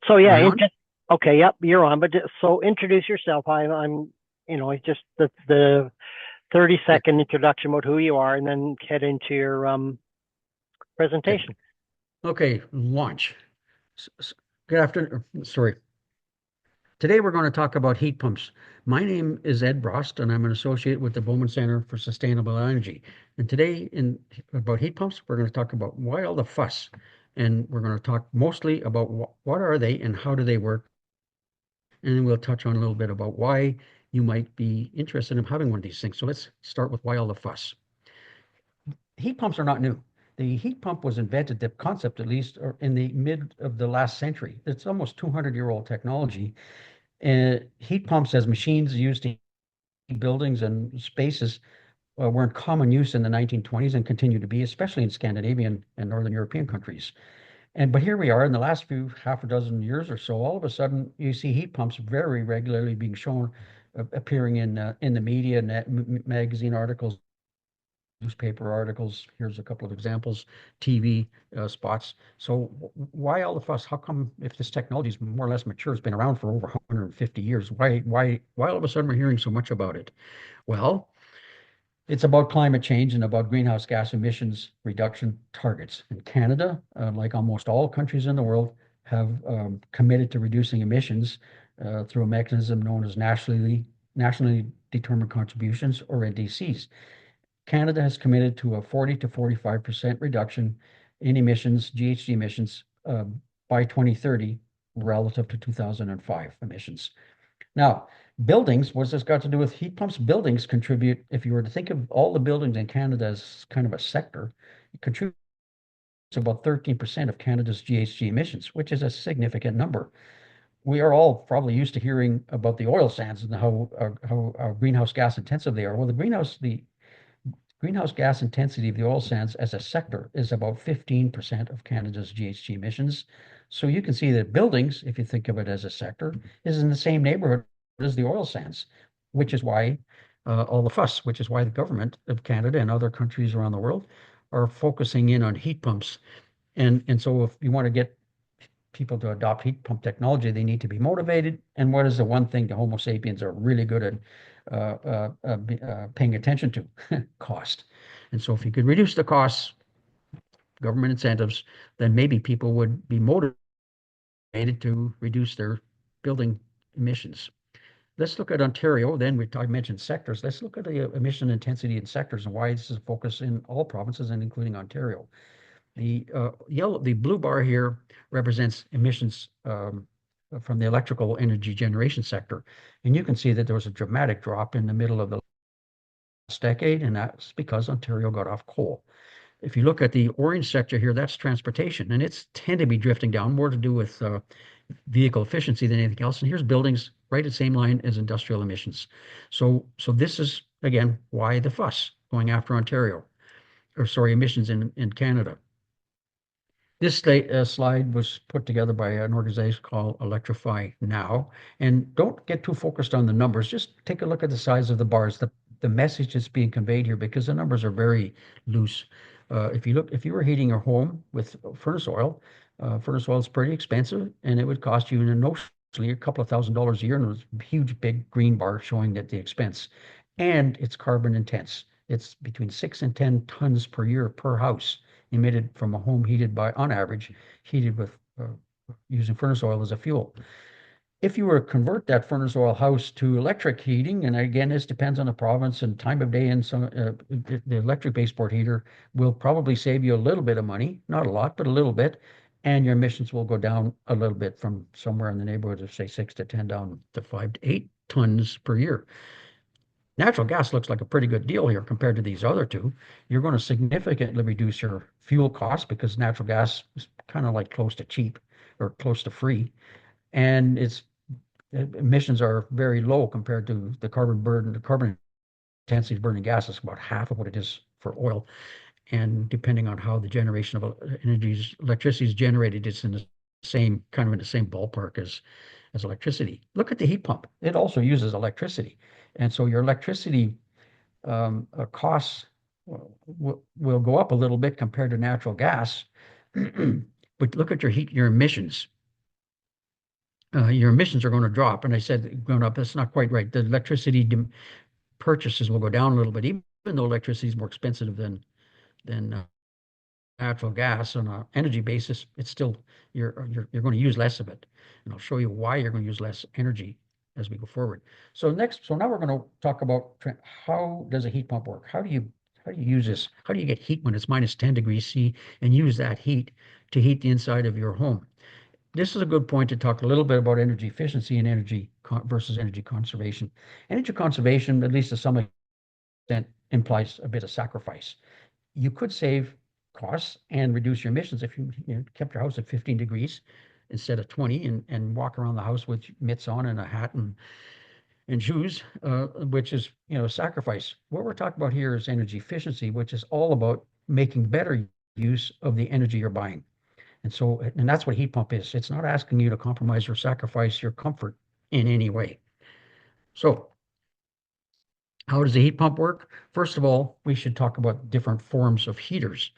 So Am yeah, I on? okay, yep, you're on. But so introduce yourself. I'm it's just the 30 Yeah. second introduction about who you are, and then head into your Okay. presentation. Okay. Launch. S- s- Good afternoon. Sorry. Today we're going to talk about heat pumps. My name is Ed Brost, and I'm an associate with the Bowman Center for Sustainable Energy. And today, in about heat pumps, we're going to talk about why all the fuss, and we're going to talk mostly about what are they and how do they work, and then we'll touch on a little bit about why you might be interested in having one of these things. So let's start with why all the fuss. Heat pumps are not new. The heat pump was invented, the concept at least, in the mid of the last century. It's almost 200-year-old technology. Heat pumps as machines used to heat buildings and spaces were in common use in the 1920s and continue to be, especially in Scandinavian and Northern European countries. But here we are in the last few half a dozen years or so. All of a sudden, you see heat pumps very regularly being shown, appearing in the media, magazine articles, newspaper articles. Here's a couple of examples, TV spots. So why all the fuss? How come if this technology is more or less mature, it's been around for over 150 years, why all of a sudden we're hearing so much about it? Well, it's about climate change and about greenhouse gas emissions reduction targets. In Canada, like almost all countries in the world, have committed to reducing emissions through a mechanism known as nationally determined contributions, or NDCs. Canada has committed to a 40 to 45% reduction in emissions, GHG emissions, by 2030 relative to 2005 emissions. Now, buildings, what's this got to do with heat pumps? Buildings contribute, if you were to think of all the buildings in Canada as kind of a sector, it contributes about 13% of Canada's GHG emissions, which is a significant number. We are all probably used to hearing about the oil sands and how greenhouse gas intensive they are. Well, the greenhouse gas intensity of the oil sands as a sector is about 15% of Canada's GHG emissions. So you can see that buildings, if you think of it as a sector, is in the same neighborhood as the oil sands, which is why all the fuss, which is why the government of Canada and other countries around the world are focusing in on heat pumps. And so if you want to get people to adopt heat pump technology, they need to be motivated. And what is the one thing the Homo sapiens are really good at paying attention to? Cost. And so if you could reduce the costs, government incentives, then maybe people would be motivated to reduce their building emissions. Let's look at Ontario. Then I mentioned sectors. Let's look at the emission intensity in sectors and why this is a focus in all provinces and including Ontario. The blue bar here represents emissions from the electrical energy generation sector. And you can see that there was a dramatic drop in the middle of the last decade, and that's because Ontario got off coal. If you look at the orange sector here, that's transportation, and it's tend to be drifting down, more to do with vehicle efficiency than anything else. And here's buildings right at the same line as industrial emissions. So this is, again, why the fuss going after Ontario, or sorry, emissions in Canada. This slide was put together by an organization called Electrify Now. And don't get too focused on the numbers. Just take a look at the size of the bars, the message that's being conveyed here, because the numbers are very loose. If you were heating your home with furnace oil is pretty expensive, and it would cost you notionally a couple of $1,000s a year. And there's a huge big green bar showing that the expense, and it's carbon intense. It's between 6 and 10 tons per year per house emitted from a home heated by, on average, heated with using furnace oil as a fuel. If you were to convert that furnace oil house to electric heating, and again, this depends on the province and time of day, and the electric baseboard heater will probably save you a little bit of money, not a lot, but a little bit, and your emissions will go down a little bit from somewhere in the neighborhood of say 6 to 10 down to 5 to 8 tons per year. Natural gas looks like a pretty good deal here compared to these other two. You're going to significantly reduce your fuel costs because natural gas is kind of like close to cheap or close to free. And its emissions are very low compared to the carbon burden. The carbon intensity of burning gas is about half of what it is for oil. And depending on how the generation of electricity is generated, it's in the same kind of in the same ballpark as electricity. Look at the heat pump. It also uses electricity. And so your electricity costs will go up a little bit compared to natural gas. But look at your emissions. your emissions are going to drop. And I said, going up, that's not quite right. The electricity purchases will go down a little bit, even though electricity is more expensive than natural gas on an energy basis. It's still you're going to use less of it, and I'll show you why you're going to use less energy as we go forward. So now we're going to talk about how does a heat pump work? How do you use this? How do you get heat when it's minus 10 degrees C and use that heat to heat the inside of your home? This is a good point to talk a little bit about energy efficiency and versus energy conservation. Energy conservation, at least to some extent, implies a bit of sacrifice. You could save costs and reduce your emissions if you kept your house at 15 degrees instead of 20 and walk around the house with mitts on and a hat and shoes, which is, a sacrifice. What we're talking about here is energy efficiency, which is all about making better use of the energy you're buying. And that's what a heat pump is. It's not asking you to compromise or sacrifice your comfort in any way. So how does a heat pump work? First of all, we should talk about different forms of heaters.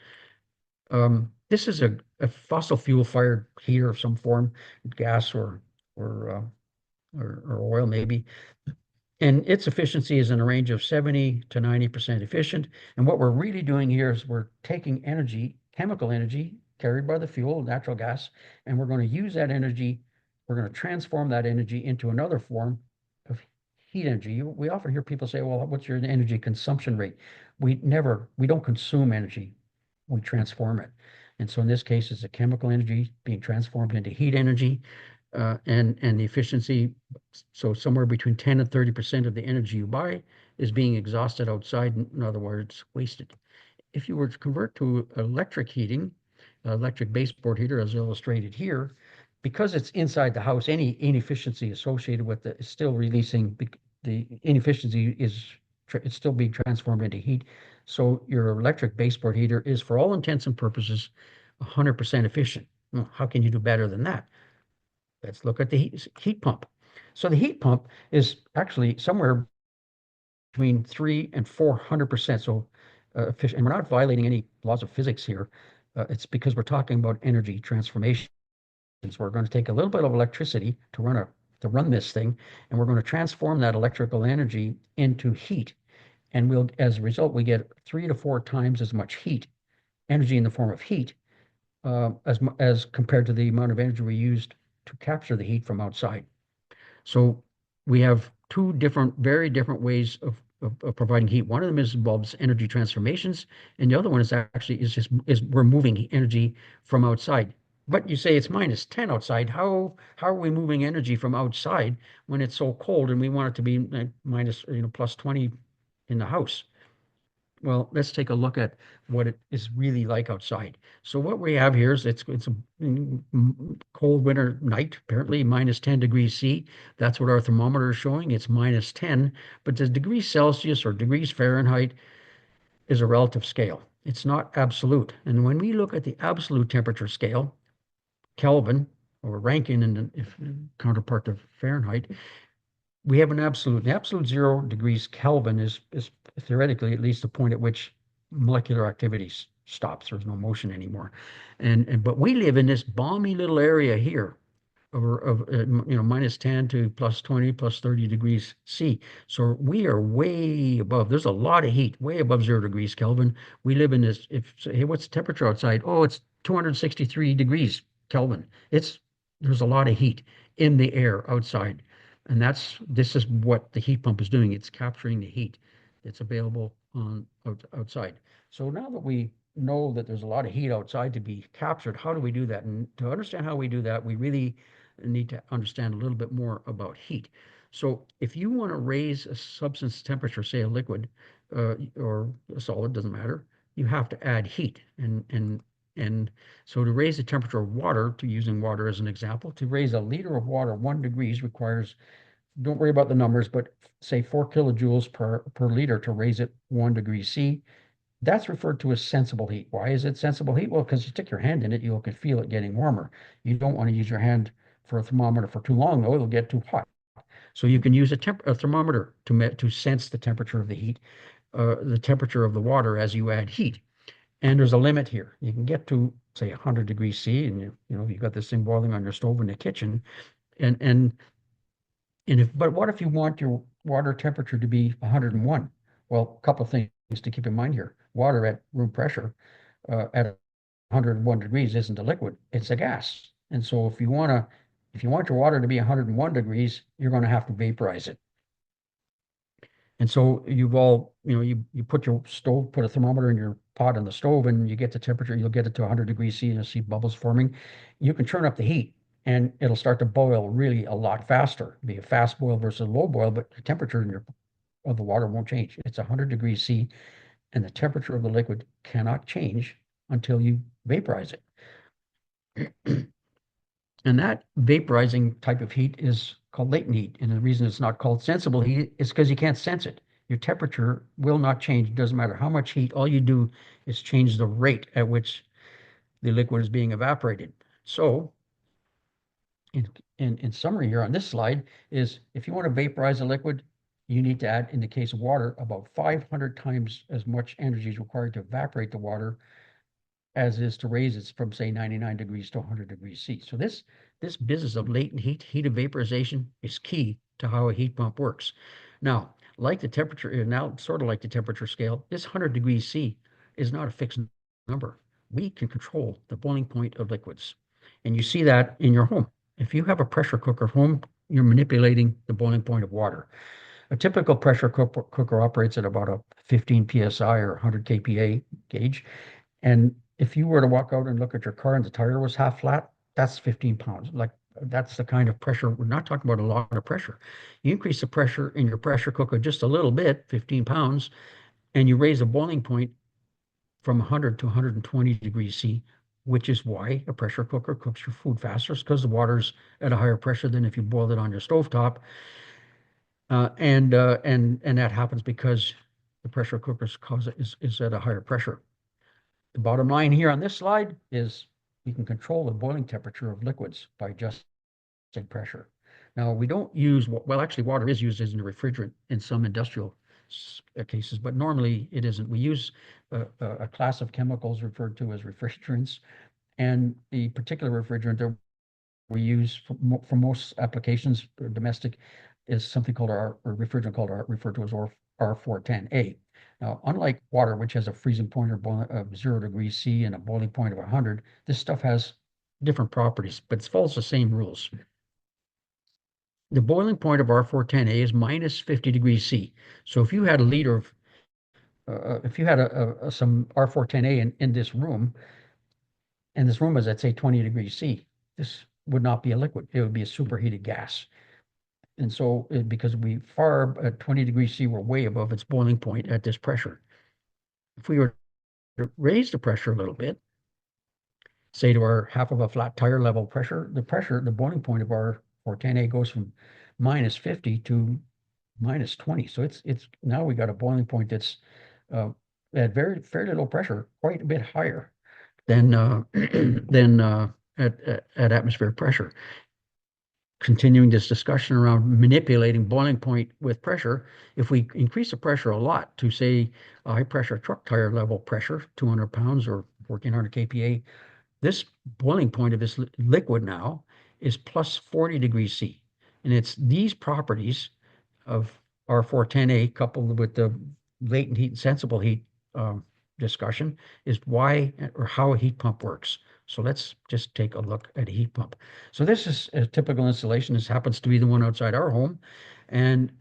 This is a fossil fuel fired heater of some form, gas or, uh, or oil maybe. And its efficiency is in a range of 70 to 90% efficient. And what we're really doing here is we're taking energy, chemical energy carried by the fuel, natural gas, and we're going to use that energy. We're going to transform that energy into another form of heat energy. We often hear people say, well, what's your energy consumption rate? We don't consume energy, we transform it. And so in this case, it's a chemical energy being transformed into heat energy, and the efficiency. So somewhere between 10 and 30% of the energy you buy is being exhausted outside, in other words, wasted. If you were to convert to electric heating, electric baseboard heater, as illustrated here, because it's inside the house, any inefficiency associated with it is still releasing. The inefficiency is it's still being transformed into heat. So your electric baseboard heater is, for all intents and purposes, 100% efficient. Well, how can you do better than that? Let's look at the heat pump. So the heat pump is actually somewhere between 3 and 400%. So efficient, and we're not violating any laws of physics here. It's because we're talking about energy transformation. So we're going to take a little bit of electricity to run this thing, and we're going to transform that electrical energy into heat. And as a result, we get 3 to 4 times as much energy in the form of heat, as compared to the amount of energy we used to capture the heat from outside. So we have two very different ways of providing heat. One of them involves energy transformations, and the other one is we're moving energy from outside. But you say it's minus 10 outside. How are we moving energy from outside when it's so cold and we want it to be minus plus 20 in the house? Well, let's take a look at what it is really like outside. So what we have here is it's a cold winter night, apparently minus 10 degrees C. That's what our thermometer is showing. It's minus 10, but the degrees Celsius or degrees Fahrenheit is a relative scale. It's not absolute. And when we look at the absolute temperature scale, Kelvin or Rankine in the counterpart to Fahrenheit, we have an absolute. The absolute 0 degrees Kelvin is theoretically at least the point at which molecular activity stops. There's no motion anymore. But we live in this balmy little area here of minus 10 to plus 20, plus 30 degrees C. So we are way above. There's a lot of heat, way above 0 degrees Kelvin. We live in this. Hey, what's the temperature outside? Oh, it's 263 degrees Kelvin. There's a lot of heat in the air outside. And this is what the heat pump is doing. It's capturing the heat that's available outside. So now that we know that there's a lot of heat outside to be captured, how do we do that? And to understand how we do that, we really need to understand a little bit more about heat. So if you want to raise a substance temperature, say a liquid or a solid, doesn't matter, you have to add heat. And so to raise the temperature of water, using water as an example, to raise a liter of water 1 degrees requires, don't worry about the numbers, but say 4 kilojoules per liter to raise it 1 degree C. That's referred to as sensible heat. Why is it sensible heat? Well, because you stick your hand in it, you can feel it getting warmer. You don't want to use your hand for a thermometer for too long, though. It'll get too hot. So you can use a thermometer to sense the temperature of the heat, the temperature of the water as you add heat. And there's a limit here. You can get to, say, 100 degrees C, and you've got this thing boiling on your stove in the kitchen. And but what if you want your water temperature to be 101? Well, a couple of things to keep in mind here. Water at room pressure at 101 degrees isn't a liquid, it's a gas. And so if you want your water to be 101 degrees, you're going to have to vaporize it. And so you put your stove, put a thermometer in your pot on the stove, and you get the temperature, you'll get it to 100 degrees C, and you'll see bubbles forming. You can turn up the heat, and it'll start to boil really a lot faster. It'll be a fast boil versus a low boil, but the temperature of the water won't change. It's 100 degrees C, and the temperature of the liquid cannot change until you vaporize it. And that vaporizing type of heat is called latent heat. And the reason it's not called sensible heat is because you can't sense it. Your temperature will not change. It doesn't matter how much heat. All you do is change the rate at which the liquid is being evaporated. So in summary here on this slide is if you want to vaporize a liquid, you need to add, in the case of water, about 500 times as much energy is required to evaporate the water as is to raise it from, say, 99 degrees to 100 degrees C. So this business of latent heat of vaporization is key to how a heat pump works. Now, sort of like the temperature scale, this 100 degrees C is not a fixed number. We can control the boiling point of liquids. And you see that in your home. If you have a pressure cooker at home, you're manipulating the boiling point of water. A typical pressure cooker operates at about a 15 psi or 100 kPa gauge. And if you were to walk out and look at your car and the tire was half flat, that's 15 pounds. Like that's the kind of pressure. We're not talking about a lot of pressure. You increase the pressure in your pressure cooker just a little bit, 15 pounds, and you raise the boiling point from 100 to 120 degrees C, which is why a pressure cooker cooks your food faster. It's because the water's at a higher pressure than if you boiled it on your stovetop. And that happens because the pressure cooker's is at a higher pressure. The bottom line here on this slide is you can control the boiling temperature of liquids by adjusting pressure. Now, we don't use, well, actually, water is used as a refrigerant in some industrial cases, but normally it isn't. We use a class of chemicals referred to as refrigerants, and the particular refrigerant that we use for most applications, domestic, is something called a refrigerant referred to as R410A. Now, unlike water, which has a freezing point of 0 degrees C and a boiling point of 100, this stuff has different properties, but it follows the same rules. The boiling point of R410A is minus 50 degrees C. So if you had a liter of, if you had some R410A in this room, and this room is at, say, 20 degrees C, this would not be a liquid. It would be a superheated gas. And so because we far at 20 degrees C, we're way above its boiling point at this pressure. If we were to raise the pressure a little bit, say to our half of a flat tire level pressure, the boiling point of our 410A goes from minus 50 to minus 20. So it's now we got a boiling point that's at fairly low pressure, quite a bit higher than at atmospheric pressure. Continuing this discussion around manipulating boiling point with pressure, if we increase the pressure a lot to, say, a high pressure truck tire level pressure, 200 pounds or 1400 kPa, this boiling point of this liquid now is plus 40 degrees C. And it's these properties of R410A coupled with the latent heat and sensible heat discussion is why or how a heat pump works. So let's just take a look at a heat pump. So this is a typical installation. This happens to be the one outside our home. And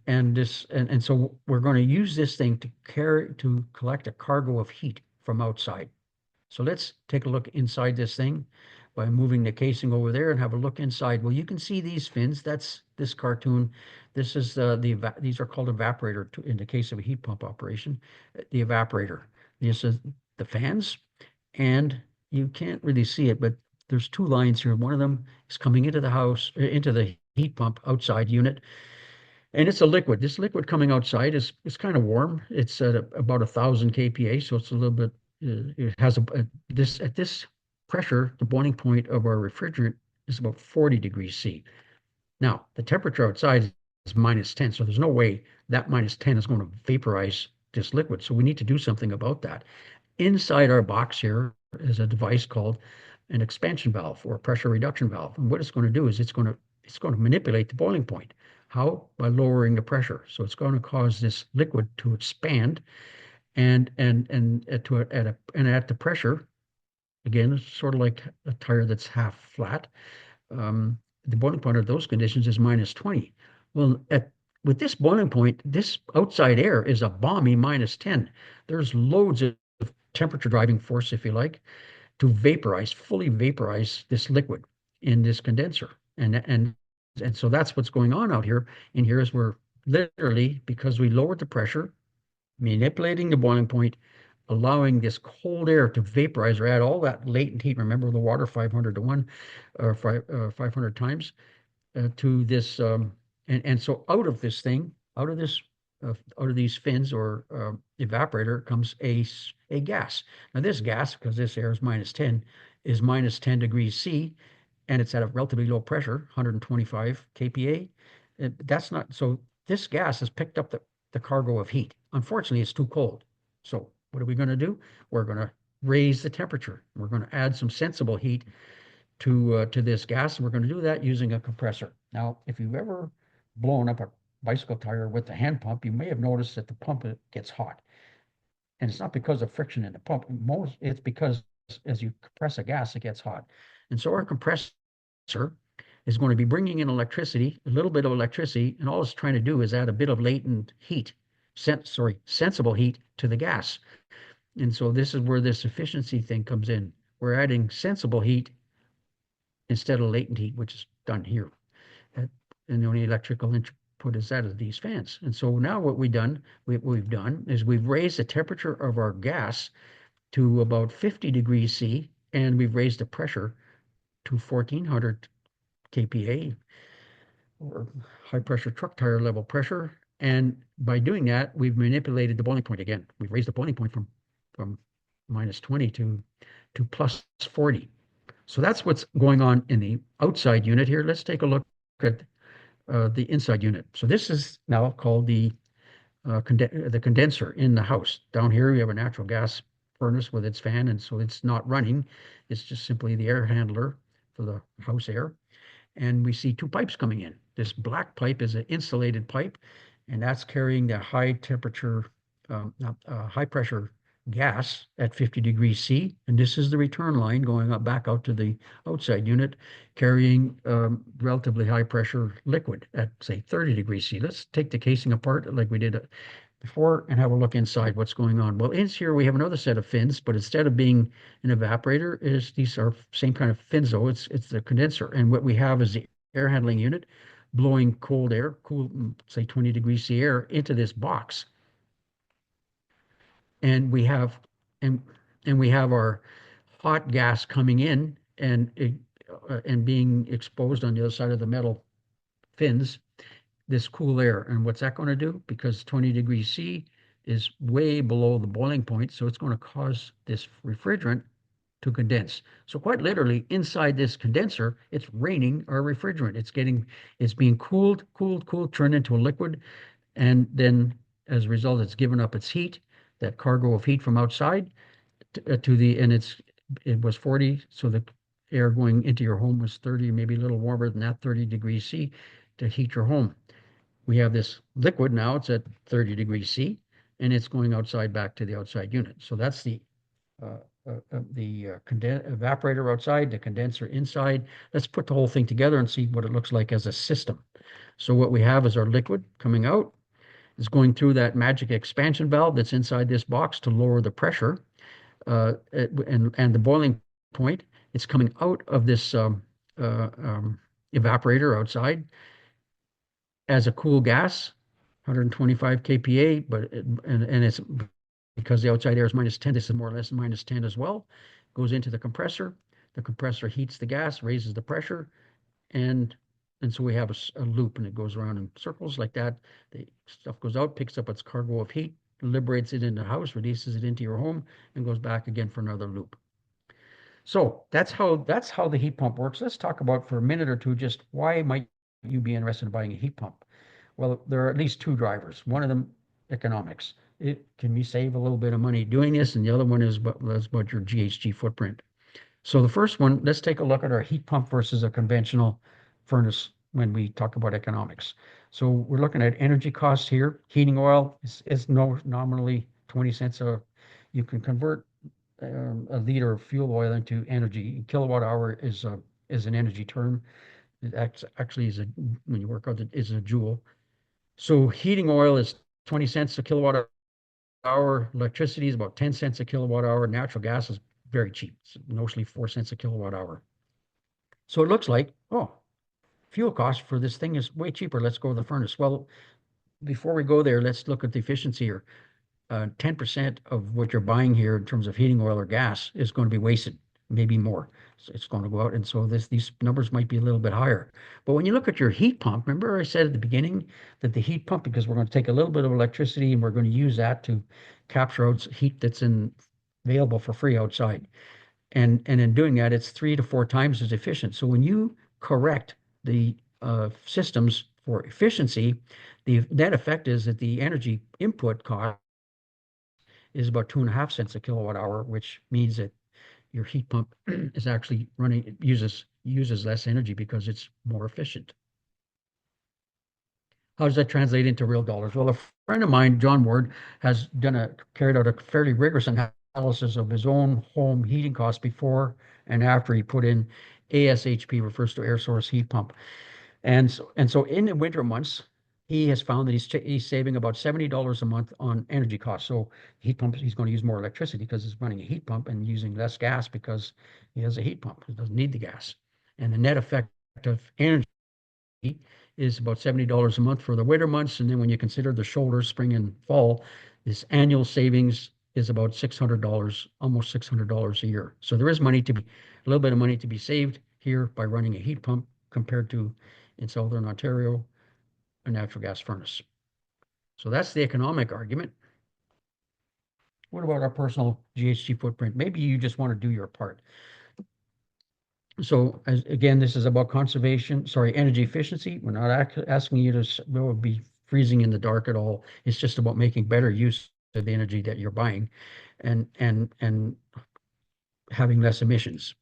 so we're going to use this thing to collect a cargo of heat from outside. So let's take a look inside this thing by moving the casing over there and have a look inside. Well, you can see these fins. That's this cartoon. This is these are called evaporator in the case of a heat pump operation. The evaporator. This is the fans, and you can't really see it, but there's two lines here. One of them is coming into the house, into the heat pump outside unit, and it's a liquid. This liquid coming outside is kind of warm. It's at about 1,000 kPa, so it's a little bit. It has at this pressure, the boiling point of our refrigerant is about 40 degrees C. Now, the temperature outside is minus 10, so there's no way that minus 10 is going to vaporize this liquid. So we need to do something about that. Inside our box here is a device called an expansion valve or a pressure reduction valve. And what it's going to do is it's going it's going to manipulate the boiling point. How? By lowering the pressure. So it's going to cause this liquid to expand and at the pressure, again, it's sort of like a tire that's half flat. The boiling point of those conditions is -20. Well, with this boiling point, this outside air is a balmy -10. There's loads of temperature driving force, if you like, to fully vaporize this liquid in this condenser. And so that's what's going on out here. And here is we're literally, because we lowered the pressure, manipulating the boiling point, allowing this cold air to vaporize or add all that latent heat. Remember the water 500 to 1 or 500 times to this. And so out of this thing, out of these fins or evaporator comes a gas. Now this gas, because this air is -10, is -10 degrees C, and it's at a relatively low pressure, 125 kPa. That's not so. This gas has picked up the cargo of heat. Unfortunately, it's too cold. So what are we going to do? We're going to raise the temperature. We're going to add some sensible heat to this gas, and we're going to do that using a compressor. Now, if you've ever blown up a bicycle tire with the hand pump, you may have noticed that the pump gets hot. And it's not because of friction in the pump. It's because as you compress a gas, it gets hot. And so our compressor is going to be bringing in electricity, a little bit of electricity, and all it's trying to do is add a bit of latent heat, sensible heat to the gas. And so this is where this efficiency thing comes in. We're adding sensible heat instead of latent heat, which is done here. And the only electrical input is out of these fans. And so now what we've done is we've raised the temperature of our gas to about 50 degrees C, and we've raised the pressure to 1400 kPa, or high pressure truck tire level pressure. And by doing that, we've manipulated the boiling point again. We've raised the boiling point from -20 to +40. So that's what's going on in the outside unit here. Let's take a look at the inside unit. So this is now called the condenser in the house. Down here, we have a natural gas furnace with its fan, and so it's not running. It's just simply the air handler for the house air. And we see two pipes coming in. This black pipe is an insulated pipe, and that's carrying the high temperature, high pressure gas at 50 degrees C. And this is the return line going back out to the outside unit, carrying relatively high pressure liquid at, say, 30 degrees C. Let's take the casing apart like we did before and have a look inside what's going on. Well, in here we have another set of fins, but instead of being an evaporator, these are same kind of fins, though. It's the condenser. And what we have is the air handling unit blowing cold air, say 20 degrees C air into this box. And we have our hot gas coming in and being exposed on the other side of the metal fins, this cool air. And what's that going to do? Because 20 degrees C is way below the boiling point, so it's going to cause this refrigerant to condense. So quite literally, inside this condenser, it's raining our refrigerant. It's being cooled, turned into a liquid, and then as a result, it's given up its heat, that cargo of heat from outside and it was 40, so the air going into your home was 30, maybe a little warmer than that, 30 degrees C to heat your home. We have this liquid now, it's at 30 degrees C, and it's going outside back to the outside unit. So that's the evaporator outside, the condenser inside. Let's put the whole thing together and see what it looks like as a system. So what we have is our liquid coming out. It's going through that magic expansion valve that's inside this box to lower the pressure and the boiling point. It's coming out of this evaporator outside as a cool gas, 125 kPa, and it's because the outside air is -10, this is more or less -10 as well. Goes into the compressor. The compressor heats the gas, raises the pressure, and so we have a loop, and it goes around in circles like that. The stuff goes out, picks up its cargo of heat, liberates it in the house, releases it into your home, and goes back again for another loop. So that's how the heat pump works. Let's talk about for a minute or two just why might you be interested in buying a heat pump? Well, there are at least two drivers. One of them, economics. Can we save a little bit of money doing this? And the other one is about your GHG footprint. So the first one, let's take a look at our heat pump versus a conventional furnace when we talk about economics. So we're looking at energy costs here. Heating oil is no nominally 20 cents a, you can convert a liter of fuel oil into energy. Kilowatt hour is an energy term. It actually is a, when you work out it, is a joule. So heating oil is 20 cents a kilowatt hour. Electricity is about 10 cents a kilowatt hour. Natural gas is very cheap. It's mostly 4 cents a kilowatt hour. So it looks like, oh, fuel cost for this thing is way cheaper. Let's go to the furnace. Well, before we go there, let's look at the efficiency here. 10% of what you're buying here in terms of heating oil or gas is going to be wasted, maybe more. So it's going to go out. And so these numbers might be a little bit higher. But when you look at your heat pump, remember I said at the beginning that the heat pump, because we're going to take a little bit of electricity and we're going to use that to capture out heat that's available for free outside. And in doing that, it's 3 to 4 times as efficient. So when you correct the systems for efficiency, the net effect is that the energy input cost is about 2.5 cents a kilowatt hour, which means that your heat pump is actually running, it uses less energy because it's more efficient. How does that translate into real dollars? Well, a friend of mine, John Ward, has carried out a fairly rigorous analysis of his own home heating costs before and after he put in ASHP, refers to air source heat pump. And so in the winter months, he has found that he's saving about $70 a month on energy costs. So heat pumps, he's going to use more electricity because he's running a heat pump and using less gas because he has a heat pump. He doesn't need the gas. And the net effect of energy is about $70 a month for the winter months. And then when you consider the shoulder, spring and fall, this annual savings is about $600, almost $600 a year. So there is a little bit of money to be saved here by running a heat pump compared to in Southern Ontario, a natural gas furnace. So that's the economic argument. What about our personal GHG footprint? Maybe you just want to do your part. So again, this is about energy efficiency. We're not asking you to be freezing in the dark at all. It's just about making better use of the energy that you're buying and having less emissions.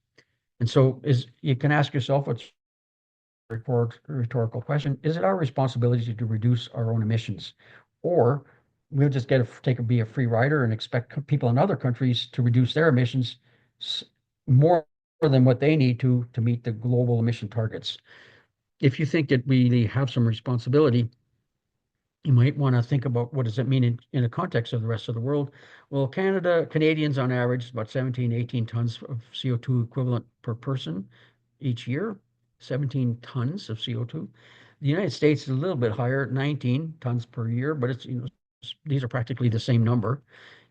And so you can ask yourself, what's rhetorical question, is it our responsibility to reduce our own emissions? Or we'll just be a free rider and expect people in other countries to reduce their emissions more than what they need to meet the global emission targets. If you think that we have some responsibility, you might want to think about what does it mean in the context of the rest of the world. Well, Canadians on average, about 17, 18 tons of CO2 equivalent per person each year, 17 tons of CO2. The United States is a little bit higher, 19 tons per year, but these are practically the same number.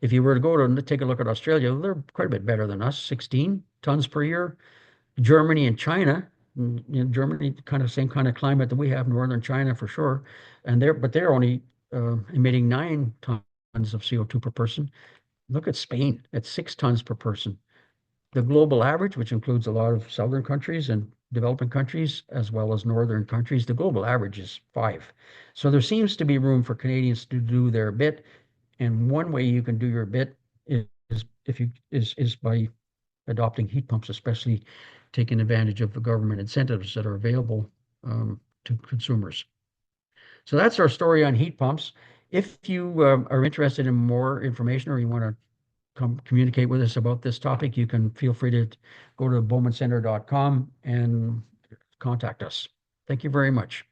If you were to go to take a look at Australia, they're quite a bit better than us, 16 tons per year. Germany and China, Germany, same kind of climate that we have, northern China for sure, but they're only emitting 9 tons of CO2 per person. Look at Spain at 6 tons per person. The global average, which includes a lot of southern countries and developing countries, as well as northern countries, the global average is 5. So there seems to be room for Canadians to do their bit. And one way you can do your bit is by adopting heat pumps, especially taking advantage of the government incentives that are available to consumers. So that's our story on heat pumps. If you are interested in more information or you want to communicate with us about this topic, you can feel free to go to bowmancenter.com and contact us. Thank you very much.